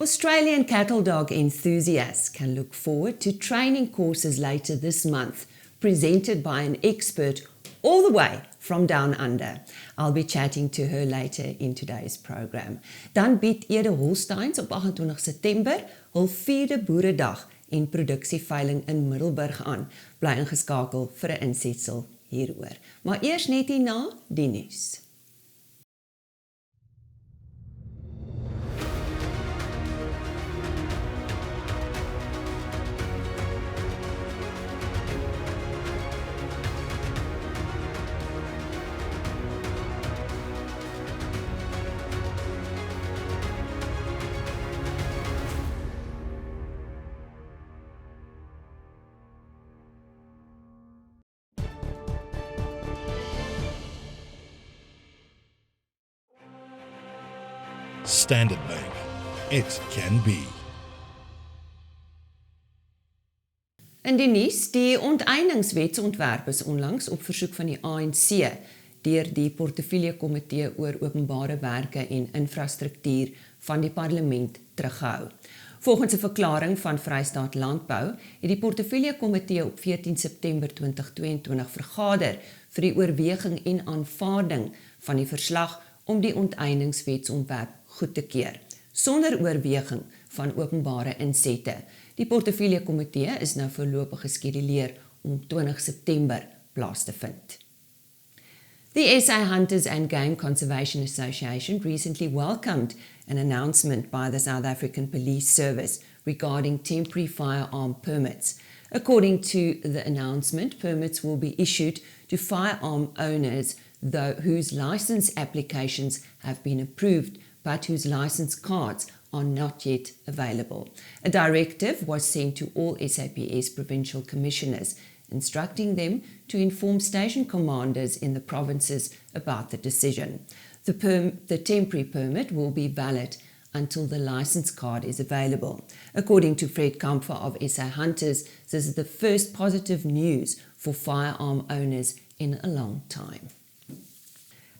Australian cattle dog enthusiasts can look forward to training courses later this month, presented by an expert all the way from down under. I'll be chatting to her later in today's program. Dan bied Ede Holsteins op 28 September hul vierde Boeredag en produksieveiling in Middelburg aan. Bly ingeskakel vir 'n insetsel hieroor. Maar eers net hierna die nuus. Standard Bank. It can be. In die nuus, die onteieningswetsontwerp is onlangs op versoek van die ANC deur die Portefeulje Komitee oor Openbare Werke en Infrastruktuur van die Parlement teruggehou. Volgens 'n verklaring van Vrystaat Landbou het die Portefeulje Komitee op 14 September 2022 vergader vir die oorweging en aanvaarding van die verslag om die onteieningswetsontwerp goed te keer, sonder oorweging van openbare insette. Die Portefeulje Komitee is nou voorlopig geskeduleer om 20 September plaas te vind. The SA Hunters and Game Conservation Association recently welcomed an announcement by the South African Police Service regarding temporary firearm permits. According to the announcement, permits will be issued to firearm owners whose license applications have been approved but whose license cards are not yet available. A directive was sent to all SAPS provincial commissioners, instructing them to inform station commanders in the provinces about the decision. The temporary permit will be valid until the license card is available. According to Fred Kampfer of SA Hunters, this is the first positive news for firearm owners in a long time.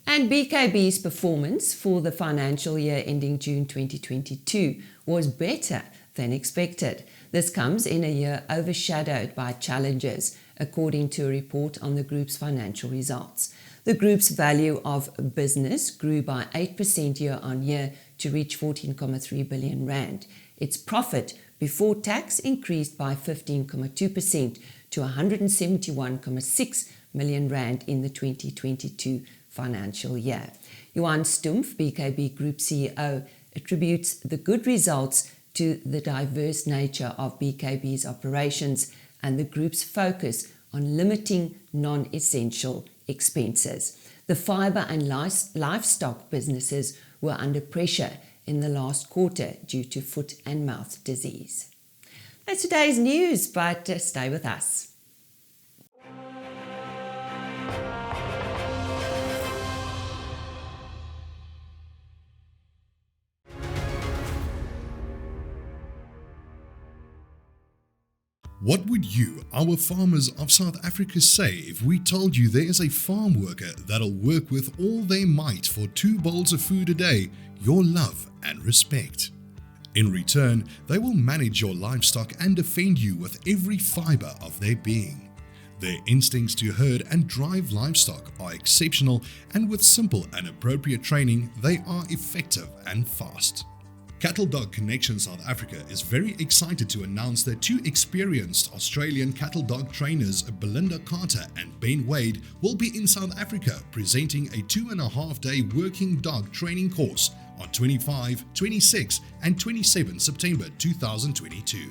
And BKB's performance for the financial year ending June 2022 was better than expected. This comes in a year overshadowed by challenges, according to a report on the group's financial results. The group's value of business grew by 8% year on year to reach 14.3 billion rand. Its profit before tax increased by 15.2% to 171.6 million rand in the 2022 financial year. Johan Stumpf, BKB Group CEO, attributes the good results to the diverse nature of BKB's operations and the group's focus on limiting non-essential expenses. The fibre and livestock businesses were under pressure in the last quarter due to foot and mouth disease. That's today's news, but stay with us. What would you, our farmers of South Africa, say if we told you there is a farm worker that'll work with all their might for 2 bowls of food a day, your love and respect? In return, they will manage your livestock and defend you with every fibre of their being. Their instincts to herd and drive livestock are exceptional, and with simple and appropriate training, they are effective and fast. Cattle Dog Connection South Africa is very excited to announce that 2 experienced Australian cattle dog trainers, Belinda Carter and Ben Wade, will be in South Africa presenting a 2.5-day working dog training course on 25, 26 and 27 September 2022.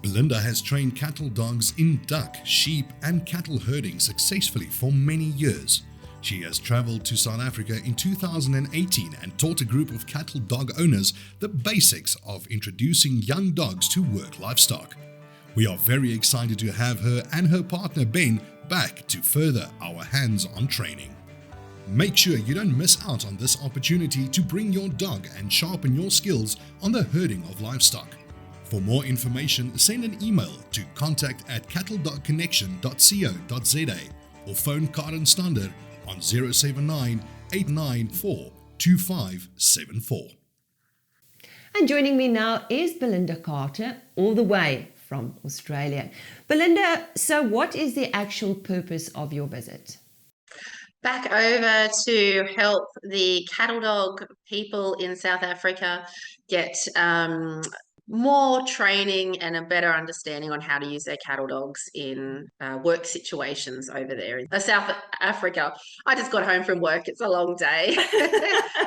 Belinda has trained cattle dogs in duck, sheep and cattle herding successfully for many years. She has travelled to South Africa in 2018 and taught a group of cattle dog owners the basics of introducing young dogs to work livestock. We are very excited to have her and her partner Ben back to further our hands-on training. Make sure you don't miss out on this opportunity to bring your dog and sharpen your skills on the herding of livestock. For more information, send an email to contact@cattledogconnection.co.za or phone Karen Stander on 079 894 2574. And joining me now is Belinda Carter, all the way from Australia. Belinda, so what is the actual purpose of your visit? Back over to help the cattle dog people in South Africa get more training and a better understanding on how to use their cattle dogs in work situations over there in South Africa. I just got home from work. It's a long day.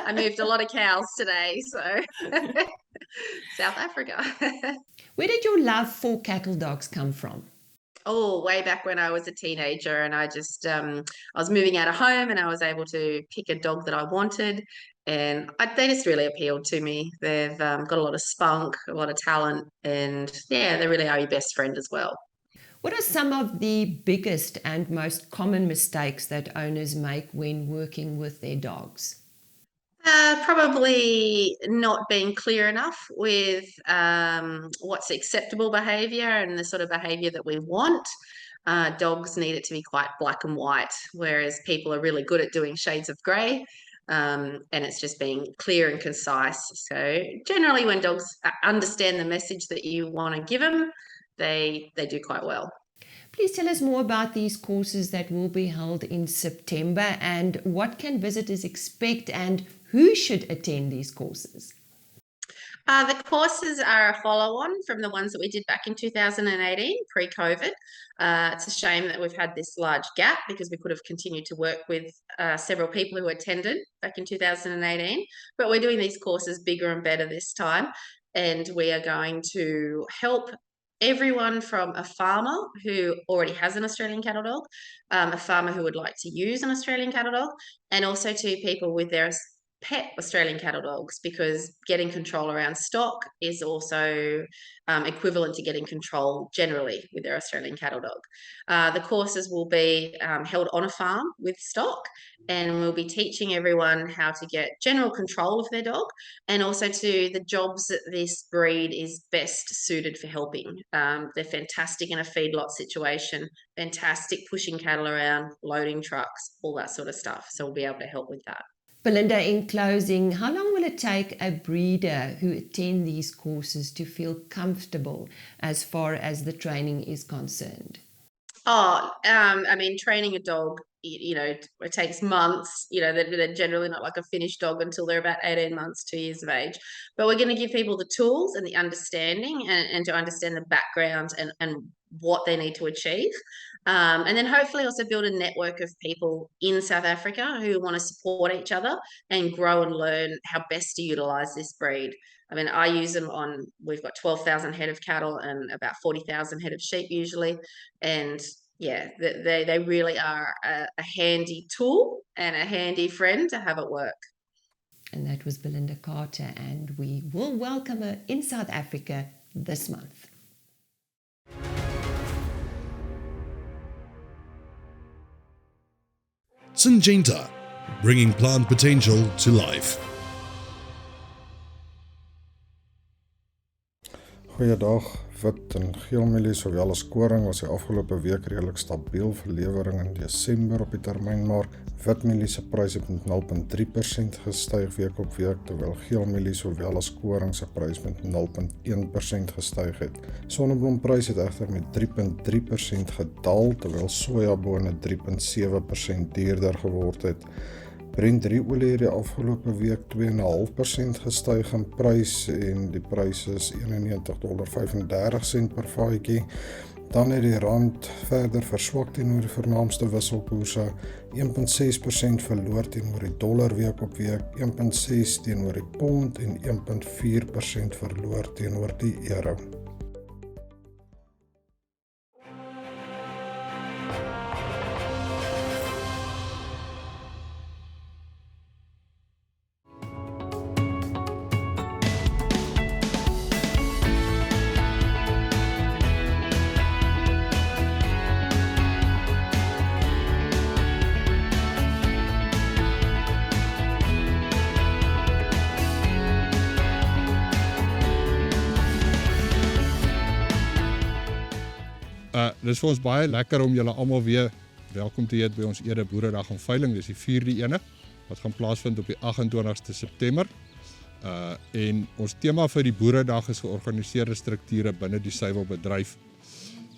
I moved a lot of cows today, so South Africa. Where did your love for cattle dogs come from? Oh, way back when I was a teenager, and I was moving out of home, and I was able to pick a dog that I wanted, and they just really appealed to me. They've got a lot of spunk, a lot of talent, and yeah, they really are your best friend as well. What are some of the biggest and most common mistakes that owners make when working with their dogs? Probably not being clear enough with what's acceptable behaviour and the sort of behaviour that we want. Dogs need it to be quite black and white, whereas people are really good at doing shades of grey, and it's just being clear and concise. So generally when dogs understand the message that you want to give them, they do quite well. Please tell us more about these courses that will be held in September and what can visitors expect and who should attend these courses? The courses are a follow-on from the ones that we did back in 2018, pre-COVID. It's a shame that we've had this large gap because we could have continued to work with several people who attended back in 2018. But we're doing these courses bigger and better this time. And we are going to help everyone from a farmer who already has an Australian cattle dog, a farmer who would like to use an Australian cattle dog, and also to people with their pet Australian cattle dogs, because getting control around stock is also equivalent to getting control generally with their Australian cattle dog. The courses will be held on a farm with stock, and we'll be teaching everyone how to get general control of their dog and also to the jobs that this breed is best suited for helping. They're fantastic in a feedlot situation, fantastic pushing cattle around, loading trucks, all that sort of stuff. So we'll be able to help with that. Belinda, in closing, how long will it take a breeder who attend these courses to feel comfortable as far as the training is concerned? I mean, training a dog, it takes months. They're generally not like a finished dog until they're about 18 months, 2 years of age. But we're going to give people the tools and the understanding and to understand the background and what they need to achieve. And then hopefully also build a network of people in South Africa who want to support each other and grow and learn how best to utilise this breed. I mean, I use them we've got 12,000 head of cattle and about 40,000 head of sheep usually. And yeah, they really are a handy tool and a handy friend to have at work. And that was Belinda Carter, and we will welcome her in South Africa this month. Syngenta, bringing plant potential to life. Goeiedag, wit en geelmielie sowel as koring was die afgelope week redelik stabiel vir lewering in Desember op die termynmark. Witmielie se prys het met 0,3% gestyg week op week, terwyl geelmielie sowel as koring se prys met 0,1% gestyg het. Sonneblomprys het egter met 3,3% gedaal, terwyl sojabone 3,7% duurder geword het. Brent olie het die afgelope week 2,5% gestyg in prys en die prys is $91.35 per vatjie. Dan het die rand verder verswak teenoor die vernaamste wisselkoerse, 1,6% verloor teenoor die dollar week op week, 1,6% teenoor die pond en 1,4% verloor teenoor die euro. Dis vir ons baie lekker om julle almal weer welkom te heet by ons Ede Boeredag veiling. Dis die vierde ene wat gaan plaasvind op die 28ste September. En ons tema vir die Boeredag is georganiseerde strukture binne die suiwelbedryf.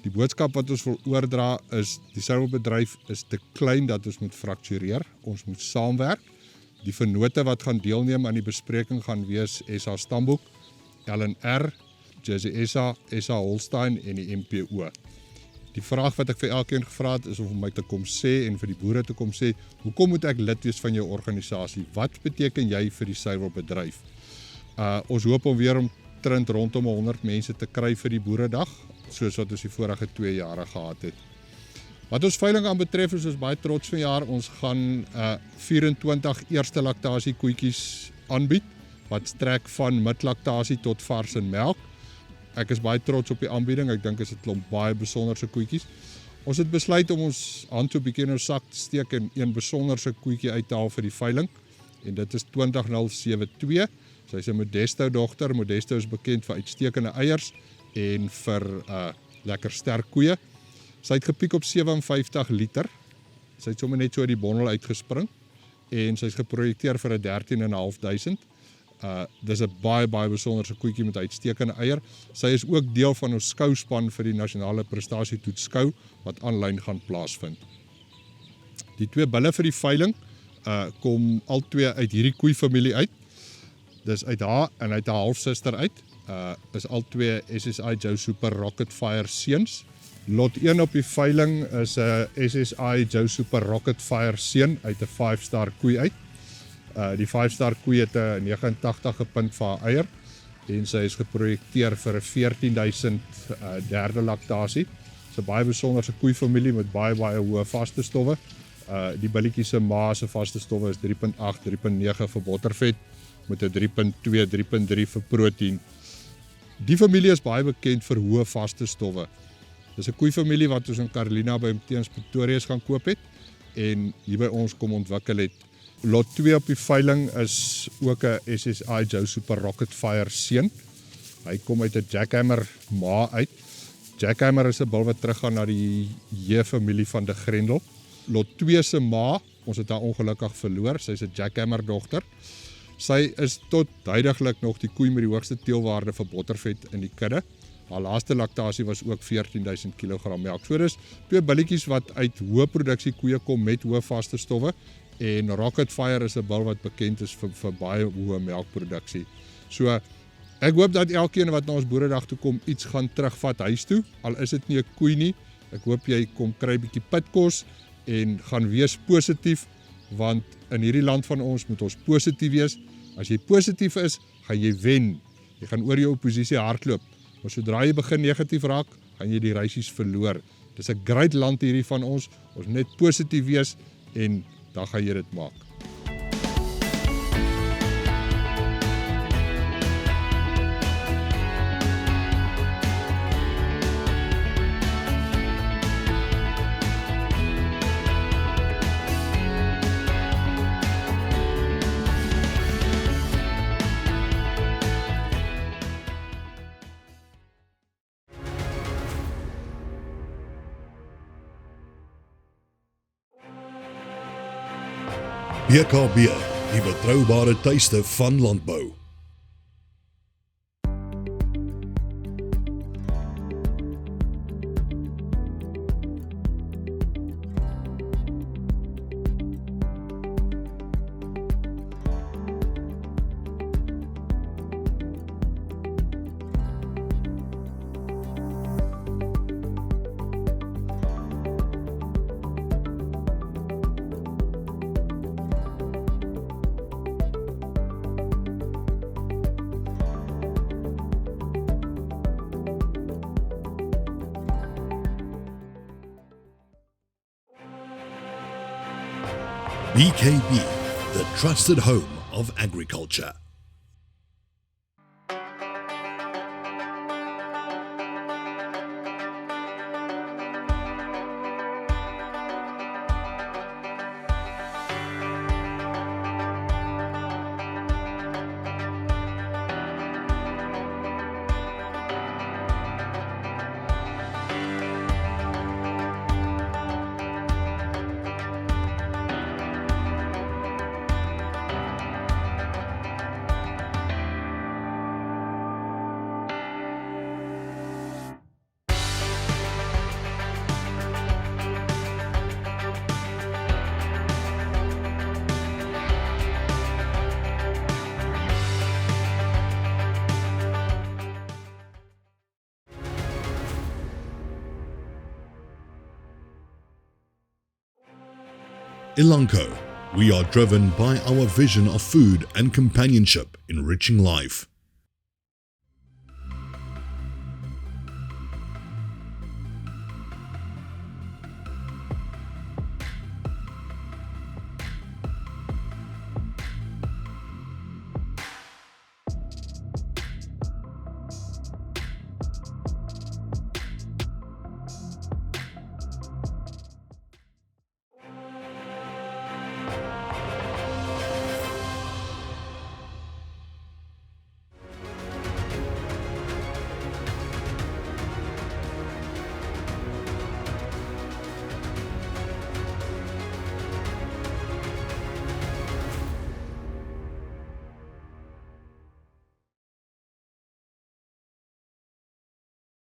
Die boodskap wat ons wil oordra is, die suiwelbedryf is te klein dat ons moet fraktureer, ons moet saamwerk. Die vennote wat gaan deelneem aan die bespreking gaan wees SA Stamboek, LNR, JSA, Ede Holstein en die MPO. Die vraag wat ek vir elkeen gevra het is om my te kom sê en vir die boere te kom sê, hoekom moet ek lid wees van jou organisasie? Wat beteken jy vir die suiwelbedryf? Ons hoop om weer omtrent rondom 100 mense te kry vir die Boeredag, soos wat ons die vorige 2 jare gehad het. Wat ons veiling aan betref is ons baie trots vanjaar. Ons gaan 24 eerste laktasie koetjies aanbied, wat strek van midlaktasie tot vars en melk. Ek is baie trots op die aanbieding, ek dink is 'n klomp baie besonderse koetjies. Ons het besluit om ons hand so 'n bietjie in ons sak te steek en een besonderse koetjie uit te haal vir die veiling. En dit is 20072. Sy is 'n Modesto dogter. Modesto is bekend vir uitstekende eiers en vir lekker sterk koeie. Sy het gepiek op 57 liter. Sy het sommer net so uit die bondel uitgespring en sy is geprojekteer vir 'n 13.500. Dis 'n baie besonderse koetjie met uitstekende eier. Sy is ook deel van ons skouspan vir die nasionale prestasietoets skou wat aanlyn gaan plaasvind. Die 2 bulle vir die veiling kom al 2 uit hierdie koeifamilie uit. Dis uit haar en uit haar halfsuster uit. Is al 2 SSI Joe Super Rocket Fire seuns. Lot 1 op die veiling is 'n SSI Joe Super Rocket Fire seun uit 'n 5-star koei uit. Die 5-star koei het 'n 89 punt vir haar eier en sy is geprojekteer vir 'n 14.000 derde laktasie. Dis 'n baie besonderse koeifamilie met baie hoë vaste stowwe. Die billetjie se ma se vaste stowwe is 3.8, 3.9 vir bottervet met 'n 3.2, 3.3 vir proteïen. Die familie is baie bekend vir hoë vaste stowwe. Dis 'n koeifamilie wat ons in Carolina by Teens Pretoria gaan koop het en hier by ons kom ontwikkel het. Lot 2 op die veiling is ook 'n SSI Joe Super Rocket Fire seun. Hy kom uit 'n Jackhammer ma uit. Jackhammer is 'n bil wat teruggaan na die J-familie van de Grendel. Lot 2 se ma, ons het haar ongelukkig verloor, sy is 'n Jackhammer dogter. Sy is tot huidiglik nog die koei met die hoogste teelwaarde vir bottervet in die kudde. Haar laaste laktasie was ook 14.000 kg melk. So dis 2 billetjies wat uit hoë produksie koeie kom met hoë vaste stowwe. En Rocket Fire is 'n bil wat bekend is vir baie hoë melkproduksie. So ek hoop dat elkeen wat na ons Boeredag toe kom iets gaan terugvat huis toe. Al is dit nie 'n koei nie. Ek hoop jy kom kry 'n bietjie pitkos en gaan wees positief, want in hierdie land van ons moet ons positief wees. As jy positief is, gaan jy wen. Jy gaan oor jou oppositie hardloop. Maar sodra jy begin negatief raak, gaan jy die reisies verloor. Dis 'n great land hierdie van ons. Ons moet net positief wees en dan gaan jy dit maak. BKB, die betroubare tuiste van landbou. BKB, the trusted home of agriculture. Elanco, we are driven by our vision of food and companionship enriching life.